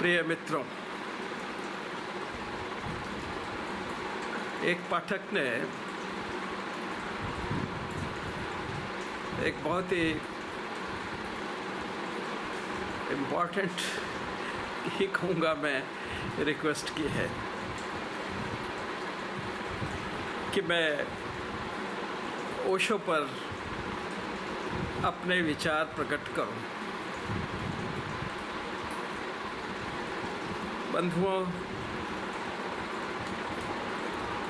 प्रिय मित्रों, एक पाठक ने एक बहुत ही इम्पोर्टेंट ही कहूँगा मैं रिक्वेस्ट की है कि मैं ओशो पर अपने विचार प्रकट करूं। बंधुओं,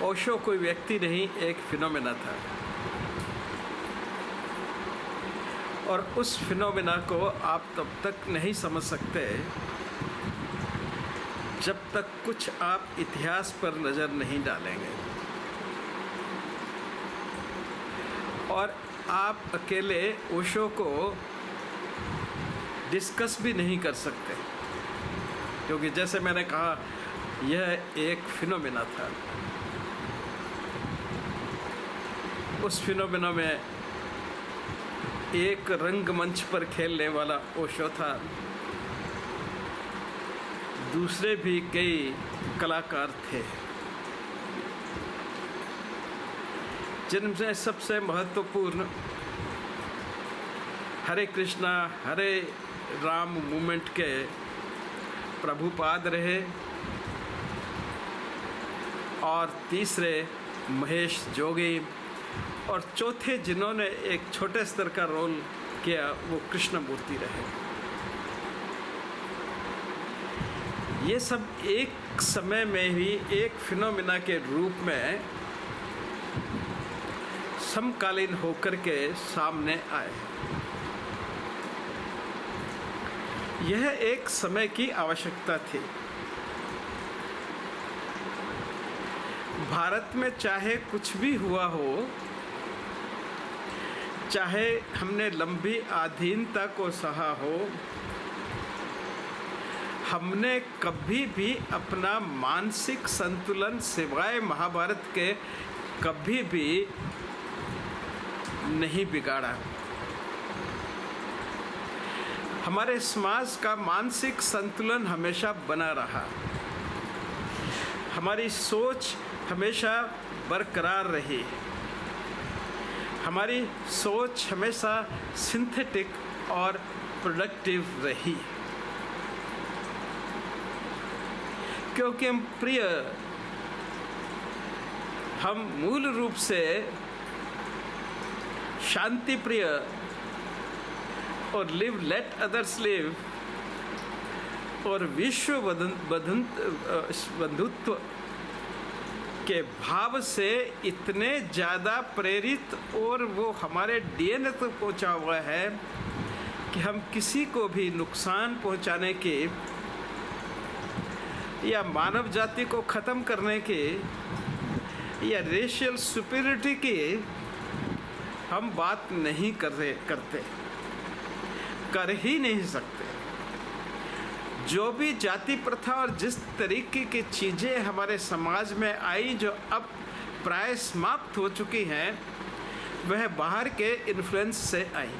ओशो कोई व्यक्ति नहीं, एक फिनोमेना था और उस फिनोमेना को आप तब तक नहीं समझ सकते जब तक कुछ आप इतिहास पर नज़र नहीं डालेंगे। और आप अकेले ओशो को डिस्कस भी नहीं कर सकते, क्योंकि जैसे मैंने कहा यह एक फिनोमेना था। उस फिनोमेना में एक रंगमंच पर खेलने वाला ओशो था, दूसरे भी कई कलाकार थे, जिनमें सबसे महत्वपूर्ण हरे कृष्णा हरे राम मूवमेंट के प्रभुपाद रहे और तीसरे महेश जोगी और चौथे जिन्होंने एक छोटे स्तर का रोल किया वो कृष्णमूर्ति रहे। ये सब एक समय में ही एक फिनोमेना के रूप में समकालीन होकर के सामने आए। यह एक समय की आवश्यकता थी। भारत में चाहे कुछ भी हुआ हो, चाहे हमने लंबी अधीनता को सहा हो, हमने कभी भी अपना मानसिक संतुलन सिवाय महाभारत के कभी भी नहीं बिगाड़ा। हमारे समाज का मानसिक संतुलन हमेशा बना रहा, हमारी सोच हमेशा बरकरार रही, हमारी सोच हमेशा सिंथेटिक और प्रोडक्टिव रही। क्योंकि हम मूल रूप से शांति प्रिय और लिव लेट अदर्स लिव और विश्व बंधुत्व के भाव से इतने ज़्यादा प्रेरित और वो हमारे डीएनए तक पहुंचा हुआ है कि हम किसी को भी नुकसान पहुंचाने के या मानव जाति को ख़त्म करने के या रेशियल सुपीरियरिटी की हम बात नहीं करते, कर ही नहीं सकते। जो भी जाति प्रथा और जिस तरीके की चीज़ें हमारे समाज में आई, जो अब प्राय समाप्त हो चुकी हैं, वह बाहर के इन्फ्लुएंस से आई।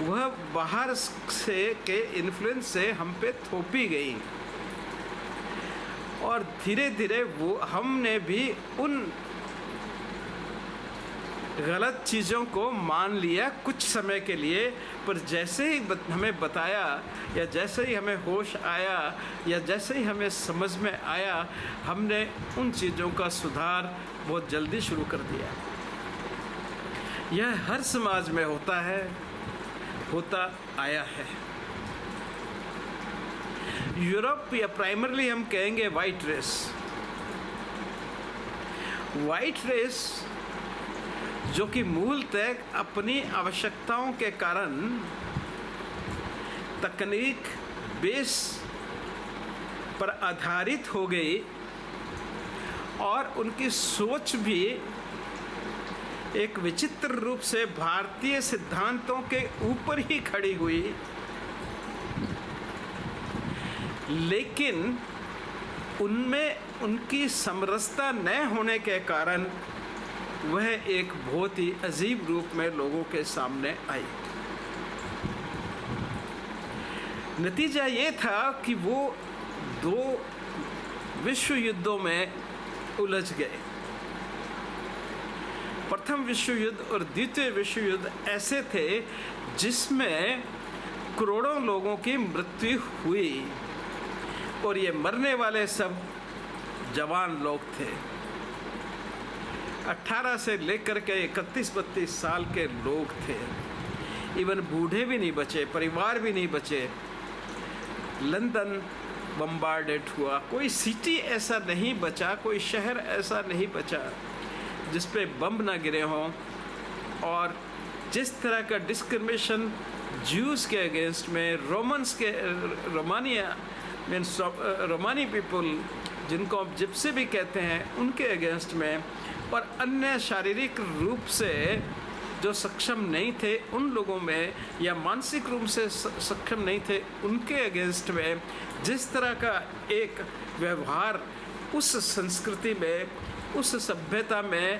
वह बाहर से के इन्फ्लुएंस से हम पे थोपी गई और धीरे धीरे वो हमने भी उन गलत चीज़ों को मान लिया कुछ समय के लिए। पर जैसे ही हमें बताया या जैसे ही हमें होश आया या जैसे ही हमें समझ में आया, हमने उन चीज़ों का सुधार बहुत जल्दी शुरू कर दिया। यह हर समाज में होता है, होता आया है। यूरोप या प्राइमरली हम कहेंगे वाइट रेस जो कि मूलतः अपनी आवश्यकताओं के कारण तकनीक बेस पर आधारित हो गई और उनकी सोच भी एक विचित्र रूप से भारतीय सिद्धांतों के ऊपर ही खड़ी हुई, लेकिन उनमें उनकी समरसता न होने के कारण वह एक बहुत ही अजीब रूप में लोगों के सामने आई। नतीजा ये था कि वो 2 विश्व युद्धों में उलझ गए। प्रथम विश्व युद्ध और द्वितीय विश्व युद्ध ऐसे थे जिसमें करोड़ों लोगों की मृत्यु हुई, और ये मरने वाले सब जवान लोग थे। 18 से लेकर के 31-32 साल के लोग थे। इवन बूढ़े भी नहीं बचे, परिवार भी नहीं बचे। लंदन बम्बार्डेड हुआ, कोई सिटी ऐसा नहीं बचा, कोई शहर ऐसा नहीं बचा जिस पे बम ना गिरे हों। और जिस तरह का डिस्क्रिमिनेशन ज्यूस के अगेंस्ट में, रोमानी पीपल जिनको आप जिप्सी भी कहते हैं, उनके अगेंस्ट में, और अन्य शारीरिक रूप से जो सक्षम नहीं थे उन लोगों में, या मानसिक रूप से सक्षम नहीं थे उनके अगेंस्ट में, जिस तरह का एक व्यवहार उस संस्कृति में, उस सभ्यता में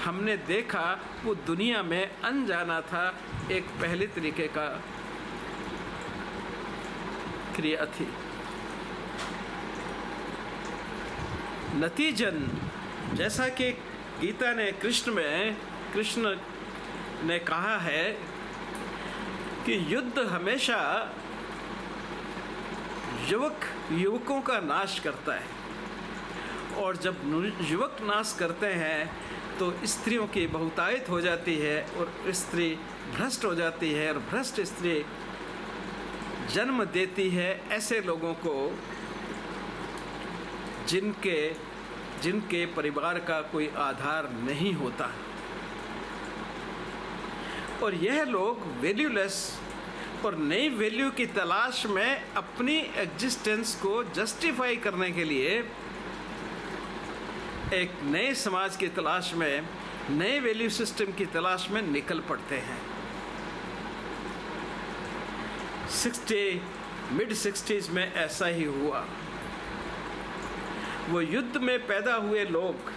हमने देखा, वो दुनिया में अनजाना था, एक पहले तरीके का क्रिया थी। नतीजन जैसा कि गीता ने कृष्ण ने कहा है कि युद्ध हमेशा युवकों का नाश करता है, और जब युवक नाश करते हैं तो स्त्रियों की बहुतायत हो जाती है, और स्त्री भ्रष्ट हो जाती है, और भ्रष्ट स्त्री जन्म देती है ऐसे लोगों को जिनके परिवार का कोई आधार नहीं होता। और यह लोग वैल्यूलेस और नई वैल्यू की तलाश में अपनी एग्जिस्टेंस को जस्टिफाई करने के लिए एक नए समाज की तलाश में, नए वैल्यू सिस्टम की तलाश में निकल पड़ते हैं। मिड 60s में ऐसा ही हुआ। वो युद्ध में पैदा हुए लोग,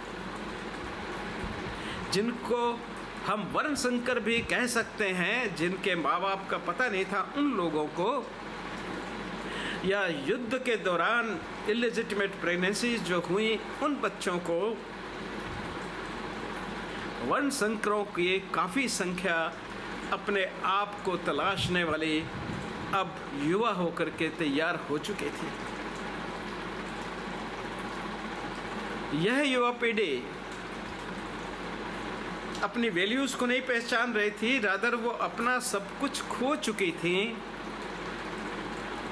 जिनको हम वर्ण संकर भी कह सकते हैं, जिनके माँ बाप का पता नहीं था, उन लोगों को, या युद्ध के दौरान इलेजिटिमेट प्रेगनेंसीज जो हुई उन बच्चों को, वर्ण संकरों की काफ़ी संख्या अपने आप को तलाशने वाली अब युवा होकर के तैयार हो चुके थे। यह युवा पीढ़ी अपनी वैल्यूज़ को नहीं पहचान रही थी, रादर वो अपना सब कुछ खो चुकी थी,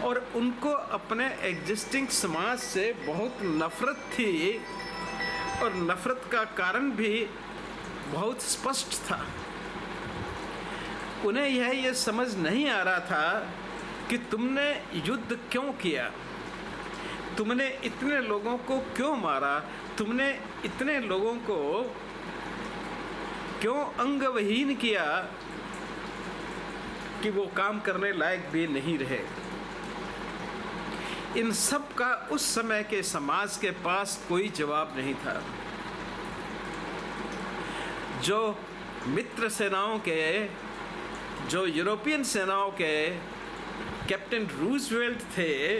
और उनको अपने एग्जिस्टिंग समाज से बहुत नफ़रत थी, और नफ़रत का कारण भी बहुत स्पष्ट था। उन्हें यह समझ नहीं आ रहा था कि तुमने युद्ध क्यों किया, तुमने इतने लोगों को क्यों मारा, तुमने इतने लोगों को क्यों अंगविहीन किया कि वो काम करने लायक भी नहीं रहे। इन सब का उस समय के समाज के पास कोई जवाब नहीं था। जो मित्र सेनाओं के, जो यूरोपियन सेनाओं के कैप्टन रूजवेल्ट थे,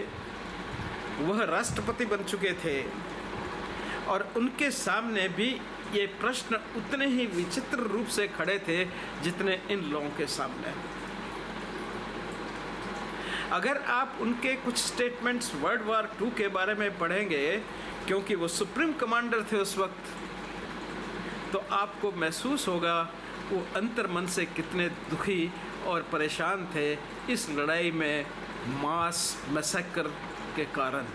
वह राष्ट्रपति बन चुके थे, और उनके सामने भी ये प्रश्न उतने ही विचित्र रूप से खड़े थे जितने इन लोगों के सामने। अगर आप उनके कुछ स्टेटमेंट्स वर्ल्ड वॉर 2 के बारे में पढ़ेंगे, क्योंकि वो सुप्रीम कमांडर थे उस वक्त, तो आपको महसूस होगा वो अंतर्मन से कितने दुखी और परेशान थे इस लड़ाई में मास मैसेकर के कारण।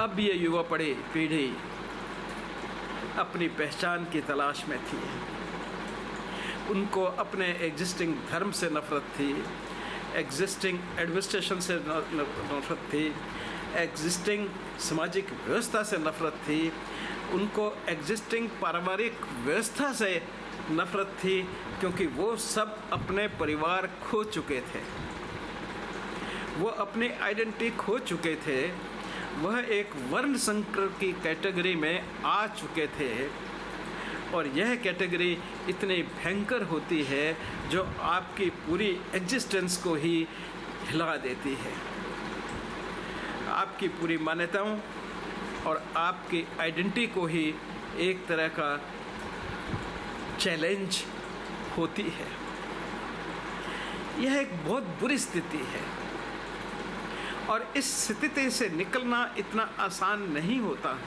अब ये युवा पीढ़ी अपनी पहचान की तलाश में थी। उनको अपने एग्जिस्टिंग धर्म से नफरत थी, एग्जिस्टिंग एडमिनिस्ट्रेशन से नफरत थी, एग्जिस्टिंग सामाजिक व्यवस्था से नफरत थी, उनको एग्जिस्टिंग पारिवारिक व्यवस्था से नफरत थी, क्योंकि वो सब अपने परिवार खो चुके थे, वो अपनी आइडेंटिटी खो चुके थे, वह एक वर्ण संकर की कैटेगरी में आ चुके थे, और यह कैटेगरी इतनी भयंकर होती है जो आपकी पूरी एग्जिस्टेंस को ही हिला देती है, आपकी पूरी मान्यताओं और आपकी आइडेंटिटी को ही एक तरह का चैलेंज होती है। यह एक बहुत बुरी स्थिति है और इस स्थिति से निकलना इतना आसान नहीं होता।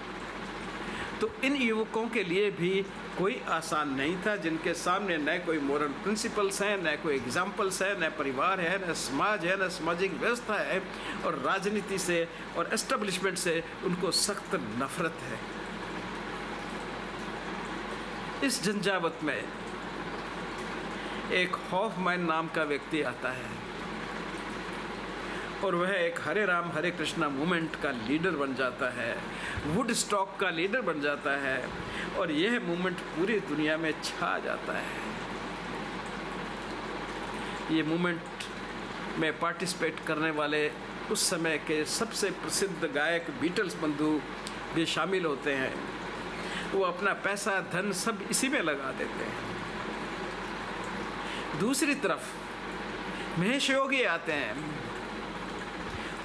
तो इन युवकों के लिए भी कोई आसान नहीं था, जिनके सामने न कोई मोरल प्रिंसिपल्स हैं, न कोई एग्जाम्पल्स है, न परिवार है, न समाज है, न सामाजिक व्यवस्था है, और राजनीति से और एस्टेब्लिशमेंट से उनको सख्त नफरत है। इस झंझावत में एक हॉफमैन नाम का व्यक्ति आता है और वह एक हरे राम हरे कृष्णा मूवमेंट का लीडर बन जाता है, वुडस्टॉक का लीडर बन जाता है, और यह मूवमेंट पूरी दुनिया में छा जाता है। ये मूवमेंट में पार्टिसिपेट करने वाले उस समय के सबसे प्रसिद्ध गायक बीटल्स बंधु भी शामिल होते हैं। वो अपना पैसा धन सब इसी में लगा देते हैं। दूसरी तरफ महेश योगी आते हैं।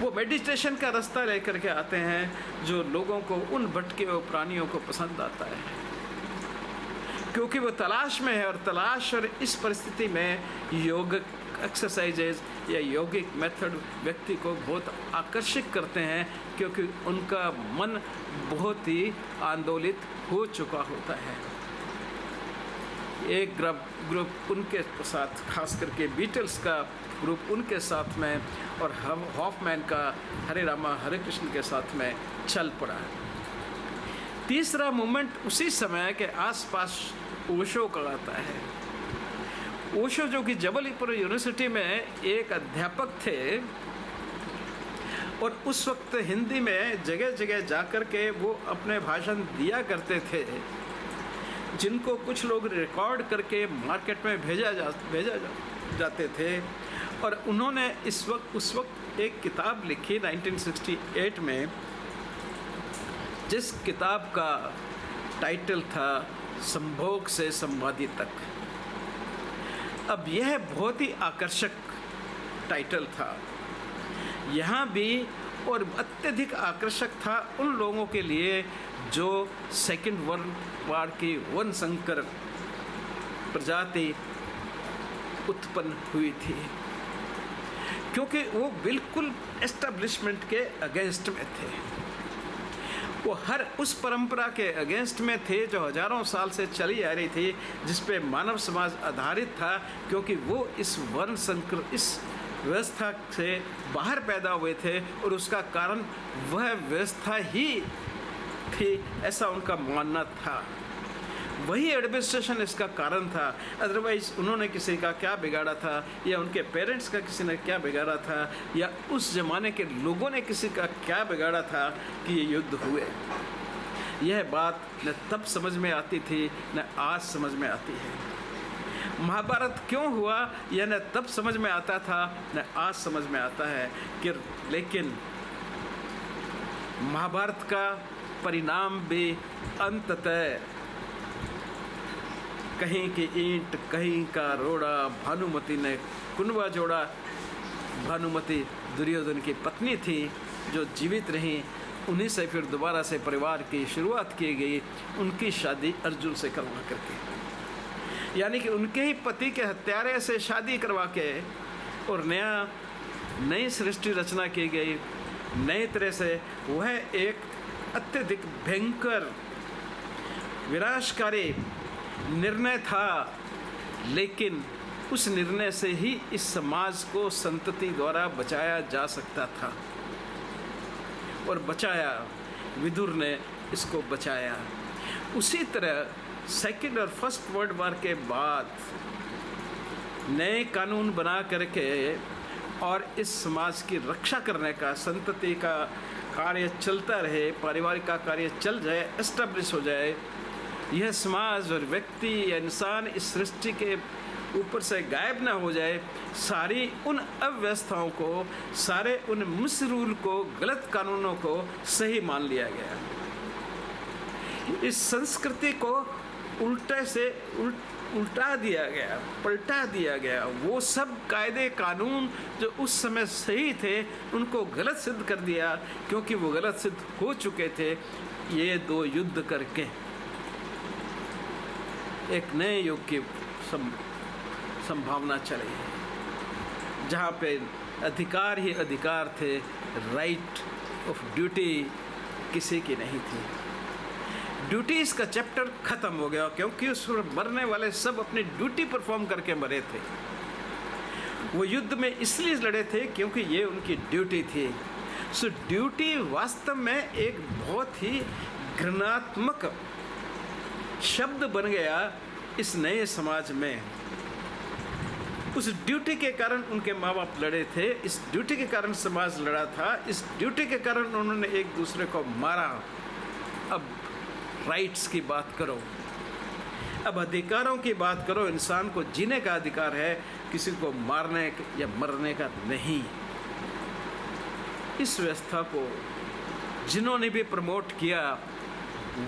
वो मेडिटेशन का रास्ता लेकर के आते हैं जो लोगों को, उन भटके हुए प्राणियों को पसंद आता है, क्योंकि वो तलाश में है। और तलाश और इस परिस्थिति में योग एक्सरसाइजेज या योगिक मेथड व्यक्ति को बहुत आकर्षित करते हैं, क्योंकि उनका मन बहुत ही आंदोलित हो चुका होता है। एक ग्रुप उनके साथ, खास करके बीटल्स का ग्रुप उनके साथ में, और हॉफमैन का हरे रामा हरे कृष्ण के साथ में चल पड़ा। तीसरा मूवमेंट उसी समय के आसपास ओशो का आता है। ओशो जो कि जबलपुर यूनिवर्सिटी में एक अध्यापक थे, और उस वक्त हिंदी में जगह जगह जाकर के वो अपने भाषण दिया करते थे, जिनको कुछ लोग रिकॉर्ड करके मार्केट में भेजा जाते थे। और उन्होंने उस वक्त एक किताब लिखी 1968 में, जिस किताब का टाइटल था संभोग से संवादी तक। अब यह बहुत ही आकर्षक टाइटल था यहाँ भी, और अत्यधिक आकर्षक था उन लोगों के लिए जो सेकेंड वर्ल्ड वार की वन संकर प्रजाति उत्पन्न हुई थी, क्योंकि वो बिल्कुल एस्टेब्लिशमेंट के अगेंस्ट में थे। वो हर उस परंपरा के अगेंस्ट में थे जो हजारों साल से चली आ रही थी, जिस पे मानव समाज आधारित था, क्योंकि वो इस वर्ण संकर, इस व्यवस्था से बाहर पैदा हुए थे, और उसका कारण वह व्यवस्था ही थी, ऐसा उनका मानना था। वही एडमिनिस्ट्रेशन इसका कारण था। अदरवाइज उन्होंने किसी का क्या बिगाड़ा था, या उनके पेरेंट्स का किसी ने क्या बिगाड़ा था, या उस ज़माने के लोगों ने किसी का क्या बिगाड़ा था कि ये युद्ध हुए। यह बात न तब समझ में आती थी, न आज समझ में आती है। महाभारत क्यों हुआ यह न तब समझ में आता था, न आज समझ में आता है। कि लेकिन महाभारत का परिणाम भी अंततः कहीं की ईंट कहीं का रोड़ा, भानुमति ने कुनवा जोड़ा। भानुमति दुर्योधन की पत्नी थी जो जीवित रहीं, उन्हीं से फिर दोबारा से परिवार की शुरुआत की गई, उनकी शादी अर्जुन से करवा करके, यानी कि उनके ही पति के हत्यारे से शादी करवा के, और नई सृष्टि रचना की गई नई तरह से। वह एक अत्यधिक भयंकर विनाशकारी निर्णय था, लेकिन उस निर्णय से ही इस समाज को संतति द्वारा बचाया जा सकता था, और बचाया, विदुर ने इसको बचाया। उसी तरह सेकेंड और फर्स्ट वर्ल्ड वार के बाद नए कानून बना करके और इस समाज की रक्षा करने का, संतति का कार्य चलता रहे, पारिवारिक का कार्य चल जाए, एस्टेब्लिश हो जाए, यह समाज और व्यक्ति या इंसान इस सृष्टि के ऊपर से गायब ना हो जाए, सारी उन अव्यवस्थाओं को, सारे उन मिसरूल को, गलत कानूनों को सही मान लिया गया। इस संस्कृति को उल्टे से उल्टा दिया गया, पलटा दिया गया। वो सब कायदे कानून जो उस समय सही थे उनको गलत सिद्ध कर दिया, क्योंकि वो गलत सिद्ध हो चुके थे। ये दो युद्ध करके एक नए युग की संभावना चली, जहाँ पे अधिकार ही अधिकार थे, राइट ऑफ ड्यूटी किसी की नहीं थी। ड्यूटीज का चैप्टर खत्म हो गया, क्योंकि उस पर मरने वाले सब अपनी ड्यूटी परफॉर्म करके मरे थे। वो युद्ध में इसलिए लड़े थे क्योंकि ये उनकी ड्यूटी थी। सो ड्यूटी वास्तव में एक बहुत ही घृणात्मक शब्द बन गया इस नए समाज में। उस ड्यूटी के कारण उनके माँ बाप लड़े थे, इस ड्यूटी के कारण समाज लड़ा था, इस ड्यूटी के कारण उन्होंने एक दूसरे को मारा। अब राइट्स की बात करो, अब अधिकारों की बात करो। इंसान को जीने का अधिकार है, किसी को मारने या मरने का नहीं। इस व्यवस्था को जिन्होंने भी प्रमोट किया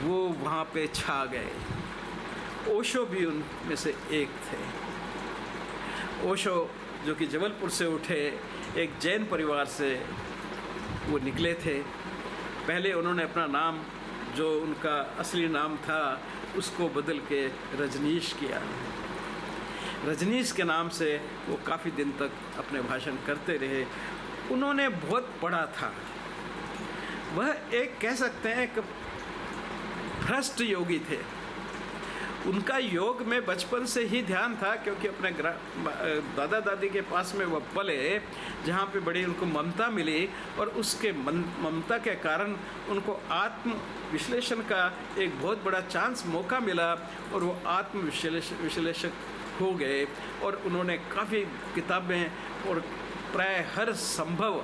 वो वहाँ पे छा गए। ओशो भी उनमें से एक थे। ओशो जो कि जबलपुर से उठे, एक जैन परिवार से वो निकले थे। पहले उन्होंने अपना नाम, जो उनका असली नाम था, उसको बदल के रजनीश किया। रजनीश के नाम से वो काफ़ी दिन तक अपने भाषण करते रहे। उन्होंने बहुत पढ़ा था। वह एक कह सकते हैं कि भ्रष्ट योगी थे। उनका योग में बचपन से ही ध्यान था, क्योंकि अपने दादा दादी के पास में वह पले, जहाँ पे बड़ी उनको ममता मिली, और उसके ममता के कारण उनको आत्म विश्लेषण का एक बहुत बड़ा चांस मौका मिला, और वो आत्म विश्लेषक हो गए। और उन्होंने काफ़ी किताबें और प्राय हर संभव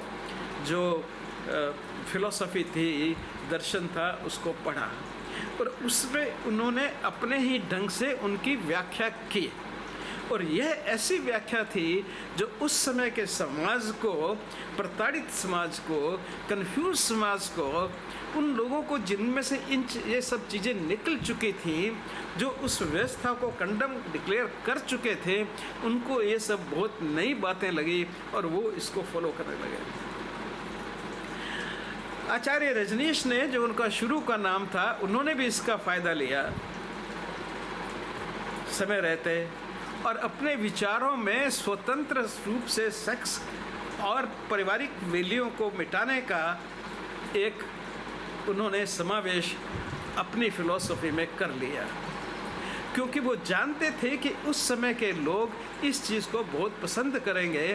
जो फिलॉसफी थी, दर्शन था, उसको पढ़ा, और उसमें उन्होंने अपने ही ढंग से उनकी व्याख्या की। और यह ऐसी व्याख्या थी जो उस समय के समाज को, प्रताड़ित समाज को, कंफ्यूज समाज को, उन लोगों को जिनमें से ये सब चीज़ें निकल चुकी थी, जो उस व्यवस्था को कंडम डिक्लेयर कर चुके थे, उनको ये सब बहुत नई बातें लगी और वो इसको फॉलो करने लगे। आचार्य रजनीश ने, जो उनका शुरू का नाम था, उन्होंने भी इसका फ़ायदा लिया समय रहते, और अपने विचारों में स्वतंत्र रूप से सेक्स और पारिवारिक वैल्यूओं को मिटाने का एक उन्होंने समावेश अपनी फिलॉसफी में कर लिया, क्योंकि वो जानते थे कि उस समय के लोग इस चीज़ को बहुत पसंद करेंगे।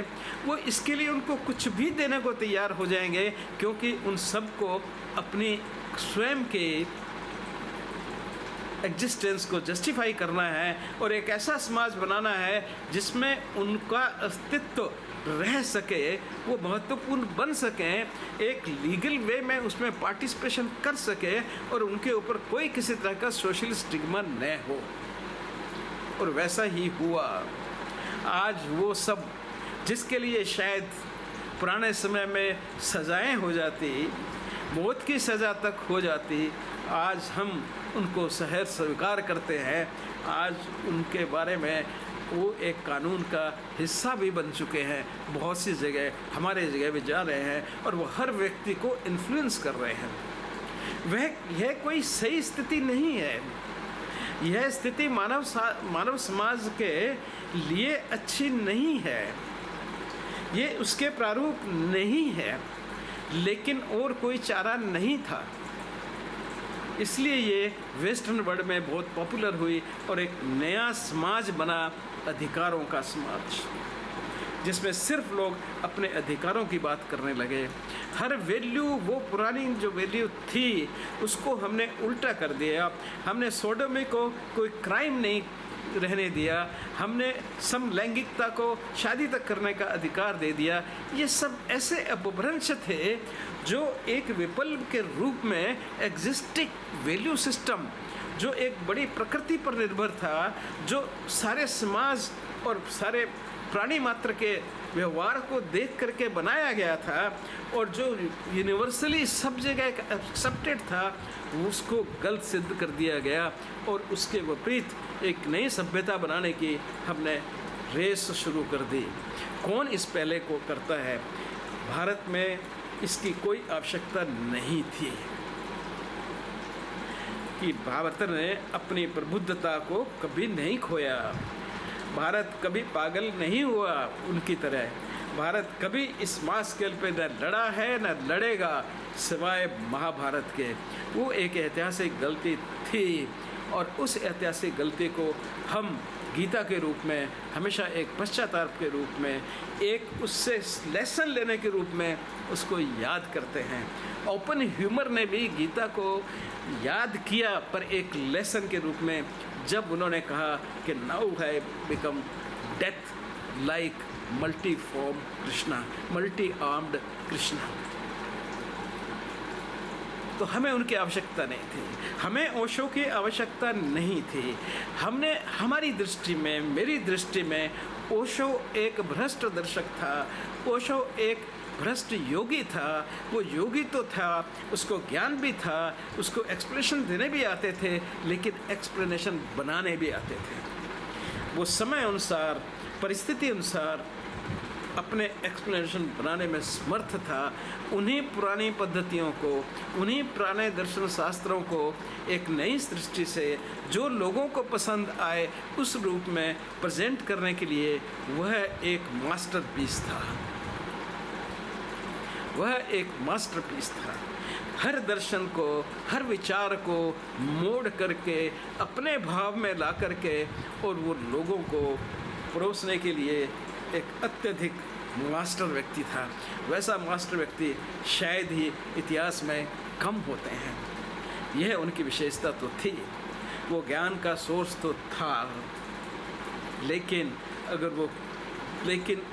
वो इसके लिए उनको कुछ भी देने को तैयार हो जाएंगे, क्योंकि उन सबको अपनी स्वयं के एग्जिस्टेंस को जस्टिफाई करना है, और एक ऐसा समाज बनाना है जिसमें उनका अस्तित्व रह सके, वो महत्वपूर्ण बन सकें, एक लीगल वे में उसमें पार्टिसिपेशन कर सके, और उनके ऊपर कोई किसी तरह का सोशल स्टिग्मा न हो। और वैसा ही हुआ। आज वो सब जिसके लिए शायद पुराने समय में सज़ाएं हो जाती, मौत की सज़ा तक हो जाती, आज हम उनको सहर स्वीकार करते हैं। आज उनके बारे में वो एक कानून का हिस्सा भी बन चुके हैं। बहुत सी जगह, हमारे जगह भी जा रहे हैं, और वो हर व्यक्ति को इन्फ्लुएंस कर रहे हैं। यह कोई सही स्थिति नहीं है। यह स्थिति मानव समाज के लिए अच्छी नहीं है। ये उसके प्रारूप नहीं है, लेकिन और कोई चारा नहीं था। इसलिए ये वेस्टर्न वर्ल्ड में बहुत पॉपुलर हुई, और एक नया समाज बना, अधिकारों का समाज, जिसमें सिर्फ लोग अपने अधिकारों की बात करने लगे। हर वैल्यू, वो पुरानी जो वैल्यू थी, उसको हमने उल्टा कर दिया। हमने सोडोमी को कोई क्राइम नहीं रहने दिया, हमने समलैंगिकता को शादी तक करने का अधिकार दे दिया। ये सब ऐसे अपभ्रंश थे जो एक विकल्प के रूप में एग्जिस्टिंग वैल्यू सिस्टम, जो एक बड़ी प्रकृति पर निर्भर था, जो सारे समाज और सारे प्राणी मात्र के व्यवहार को देख करके बनाया गया था, और जो यूनिवर्सली सब जगह एक्सेप्टेड था उसको गलत सिद्ध कर दिया गया, और उसके विपरीत एक नई सभ्यता बनाने की हमने रेस शुरू कर दी। कौन इस पहले को करता है? भारत में इसकी कोई आवश्यकता नहीं थी कि भारत ने अपनी प्रबुद्धता को कभी नहीं खोया। भारत कभी पागल नहीं हुआ उनकी तरह। भारत कभी इस मास स्केल पे न लड़ा है न लड़ेगा सिवाय महाभारत के। वो एक ऐतिहासिक गलती थी, और उस ऐतिहासिक गलती को हम गीता के रूप में हमेशा एक पश्चाताप के रूप में, एक उससे लेसन लेने के रूप में उसको याद करते हैं। ओपन ह्यूमर ने भी गीता को याद किया, पर एक लेसन के रूप में, जब उन्होंने कहा कि नाउ है become death like multi form Krishna, multi armed Krishna. तो हमें उनकी आवश्यकता नहीं थी, हमें ओशो की आवश्यकता नहीं थी। हमने हमारी दृष्टि में, मेरी दृष्टि में, ओशो एक भ्रष्ट दर्शक था, ओशो एक भ्रष्ट योगी था। वो योगी तो था, उसको ज्ञान भी था, उसको एक्सप्लेनेशन देने भी आते थे, लेकिन एक्सप्लेनेशन बनाने भी आते थे। वो समय अनुसार, परिस्थिति अनुसार अपने एक्सप्लेनेशन बनाने में समर्थ था। उन्हीं पुरानी पद्धतियों को, उन्हीं पुराने दर्शन शास्त्रों को एक नई दृष्टि से जो लोगों को पसंद आए उस रूप में प्रेजेंट करने के लिए वह एक मास्टरपीस था। वह एक मास्टरपीस था। हर दर्शन को, हर विचार को मोड़ करके अपने भाव में ला करके और वो लोगों को परोसने के लिए एक अत्यधिक मास्टर व्यक्ति था। वैसा मास्टर व्यक्ति शायद ही इतिहास में कम होते हैं। यह उनकी विशेषता तो थी। वो ज्ञान का सोर्स तो था, लेकिन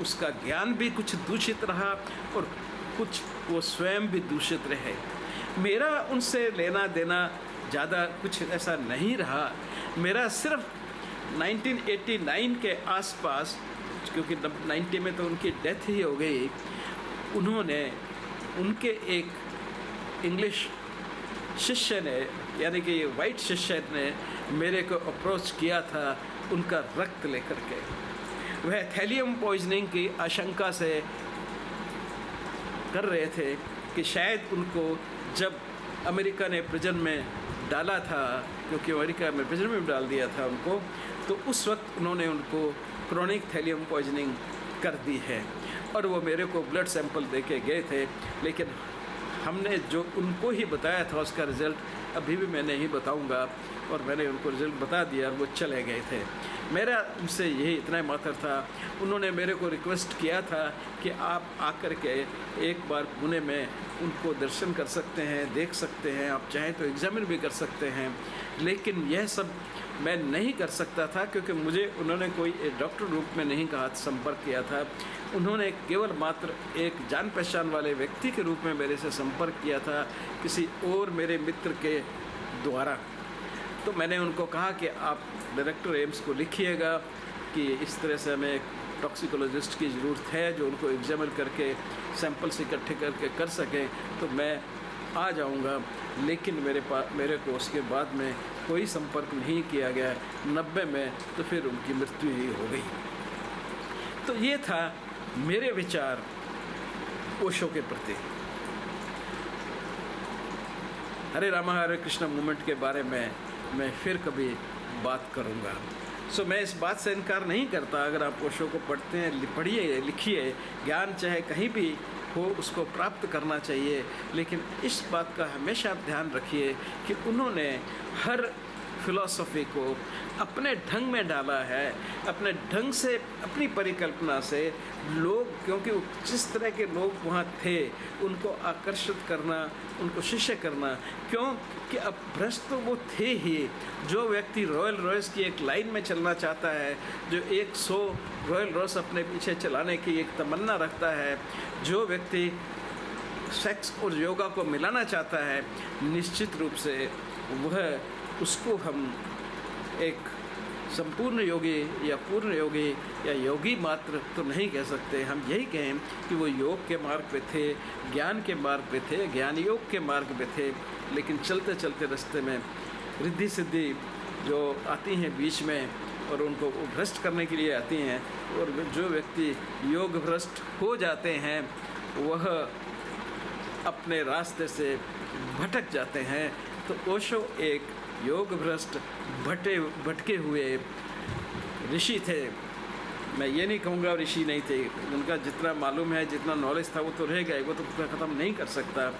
उसका ज्ञान भी कुछ दूषित रहा और कुछ वो स्वयं भी दूषित रहे। मेरा उनसे लेना देना ज़्यादा कुछ ऐसा नहीं रहा। मेरा सिर्फ 1989 के आसपास, क्योंकि 90 में तो उनकी डेथ ही हो गई, उनके एक इंग्लिश शिष्य ने, यानी कि वाइट शिष्य ने मेरे को अप्रोच किया था उनका रक्त लेकर के। वह थैलियम पॉइजनिंग की आशंका से कर रहे थे कि शायद उनको जब अमेरिका ने प्रिजन में डाला था, क्योंकि अमेरिका में प्रिजन में डाल दिया था उनको, तो उस वक्त उन्होंने उनको क्रोनिक थैलियम पॉइजनिंग कर दी है। और वो मेरे को ब्लड सैंपल दे के गए थे, लेकिन हमने जो उनको ही बताया था उसका रिज़ल्ट अभी भी मैं नहीं बताऊंगा, और मैंने उनको रिज़ल्ट बता दिया और वो चले गए थे। मेरा उनसे यही इतना ही मात्र था। उन्होंने मेरे को रिक्वेस्ट किया था कि आप आकर के एक बार पुणे में उनको दर्शन कर सकते हैं, देख सकते हैं, आप चाहें तो एग्जामिन भी कर सकते हैं। लेकिन यह सब मैं नहीं कर सकता था, क्योंकि मुझे उन्होंने कोई डॉक्टर रूप में नहीं कहा, संपर्क किया था। उन्होंने केवल मात्र एक जान पहचान वाले व्यक्ति के रूप में मेरे से संपर्क किया था, किसी और मेरे मित्र के द्वारा। तो मैंने उनको कहा कि आप डायरेक्टर एम्स को लिखिएगा कि इस तरह से हमें एक टॉक्सिकोलॉजिस्ट की ज़रूरत है जो उनको एग्जामिन करके सैंपल्स इकट्ठे करके कर सकें, तो मैं आ जाऊंगा। लेकिन मेरे को उसके बाद में कोई संपर्क नहीं किया गया। 90 में तो फिर उनकी मृत्यु ही हो गई। तो ये था मेरे विचार ओशो के प्रति। हरे रामा हरे कृष्णा मूवमेंट के बारे में मैं फिर कभी बात करूंगा। मैं इस बात से इनकार नहीं करता, अगर आप ओशो को पढ़ते हैं, पढ़िए, लिखिए, ज्ञान चाहे कहीं भी हो उसको प्राप्त करना चाहिए। लेकिन इस बात का हमेशा आप ध्यान रखिए कि उन्होंने हर फिलॉसफी को अपने ढंग में डाला है, अपने ढंग से, अपनी परिकल्पना से लोग, क्योंकि जिस तरह के लोग वहाँ थे उनको आकर्षित करना, उनको शिष्य करना। क्यों कि अब भ्रष्ट तो वो थे ही। जो व्यक्ति रॉयल रॉयस की एक लाइन में चलना चाहता है, जो 100 रॉयल रॉयस अपने पीछे चलाने की एक तमन्ना रखता है, जो व्यक्ति सेक्स और योगा को मिलाना चाहता है, निश्चित रूप से उसको हम एक संपूर्ण योगी या पूर्ण योगी या योगी मात्र तो नहीं कह सकते। हम यही कहें कि वो योग के मार्ग पे थे, ज्ञान के मार्ग पे थे, ज्ञान योग के मार्ग पे थे, लेकिन चलते चलते रास्ते में रिद्धि सिद्धि जो आती हैं बीच में और उनको भ्रष्ट करने के लिए आती हैं, और जो व्यक्ति योग भ्रष्ट हो जाते हैं वह अपने रास्ते से भटक जाते हैं। तो ओशो एक योग भ्रष्ट भटके हुए ऋषि थे। मैं ये नहीं कहूँगा ऋषि नहीं थे, उनका जितना मालूम है, जितना नॉलेज था वो तो रह गए, वो तो ख़त्म नहीं कर सकता।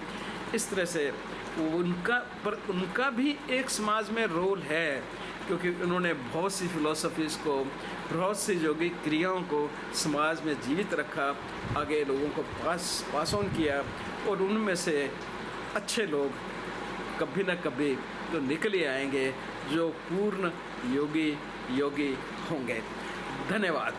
इस तरह से उनका भी एक समाज में रोल है, क्योंकि उन्होंने बहुत सी फिलॉसफीज़ को, बहुत सी योगिक क्रियाओं को समाज में जीवित रखा, आगे लोगों को पास ऑन किया, और उनमें से अच्छे लोग कभी न कभी तो निकल ही आएंगे जो पूर्ण योगी होंगे। धन्यवाद।